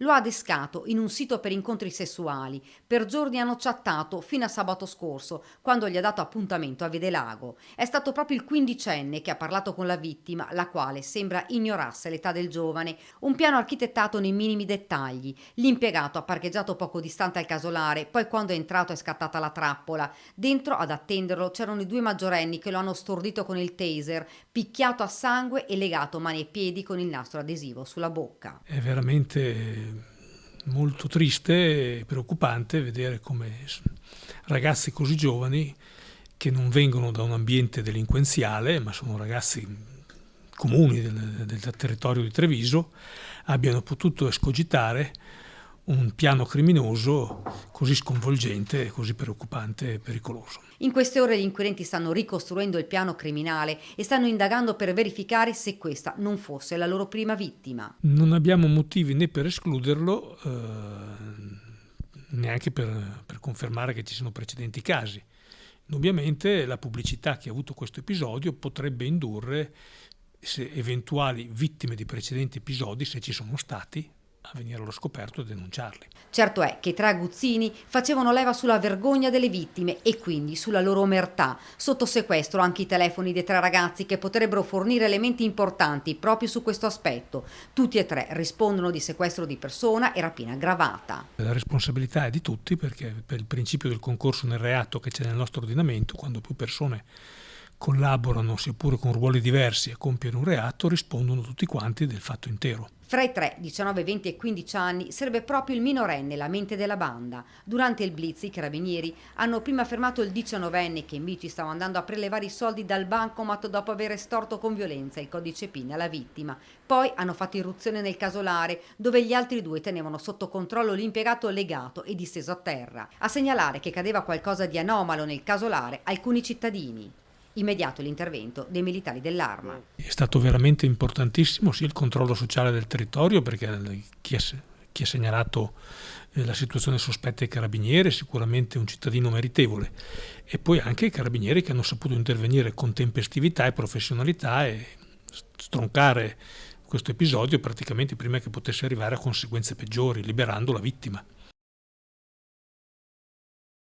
Lo ha adescato in un sito per incontri sessuali. Per giorni hanno chattato fino a sabato scorso, quando gli ha dato appuntamento a Vedelago. È stato proprio il quindicenne che ha parlato con la vittima, la quale sembra ignorasse l'età del giovane. Un piano architettato nei minimi dettagli. L'impiegato ha parcheggiato poco distante al casolare, poi quando è entrato è scattata la trappola. Dentro ad attenderlo c'erano i due maggiorenni che lo hanno stordito con il taser, picchiato a sangue e legato mani e piedi con il nastro adesivo sulla bocca. È veramente molto triste e preoccupante vedere come ragazzi così giovani, che non vengono da un ambiente delinquenziale, ma sono ragazzi comuni del territorio di Treviso, abbiano potuto escogitare un piano criminoso così sconvolgente, così preoccupante e pericoloso. In queste ore gli inquirenti stanno ricostruendo il piano criminale e stanno indagando per verificare se questa non fosse la loro prima vittima. Non abbiamo motivi né per escluderlo, neanche per confermare che ci siano precedenti casi. Indubbiamente la pubblicità che ha avuto questo episodio potrebbe indurre eventuali vittime di precedenti episodi, se ci sono stati, a venire allo scoperto e denunciarli. Certo è che i tre aguzzini facevano leva sulla vergogna delle vittime e quindi sulla loro omertà. Sotto sequestro anche i telefoni dei tre ragazzi che potrebbero fornire elementi importanti proprio su questo aspetto. Tutti e tre rispondono di sequestro di persona e rapina aggravata. La responsabilità è di tutti, perché per il principio del concorso nel reato che c'è nel nostro ordinamento, quando più persone collaborano, seppure con ruoli diversi, a compiere un reato, rispondono tutti quanti del fatto intero. Fra i tre, 19, 20 e 15 anni, sarebbe proprio il minorenne la mente della banda. Durante il blitz i carabinieri hanno prima fermato il 19enne che in bici stava andando a prelevare i soldi dal bancomat dopo aver estorto con violenza il codice PIN alla vittima. Poi hanno fatto irruzione nel casolare, dove gli altri due tenevano sotto controllo l'impiegato legato e disteso a terra. A segnalare che cadeva qualcosa di anomalo nel casolare alcuni cittadini. Immediato l'intervento dei militari dell'Arma. È stato veramente importantissimo sì il controllo sociale del territorio, perché chi ha segnalato la situazione sospetta ai carabinieri è sicuramente un cittadino meritevole, e poi anche i carabinieri che hanno saputo intervenire con tempestività e professionalità e stroncare questo episodio praticamente prima che potesse arrivare a conseguenze peggiori, liberando la vittima.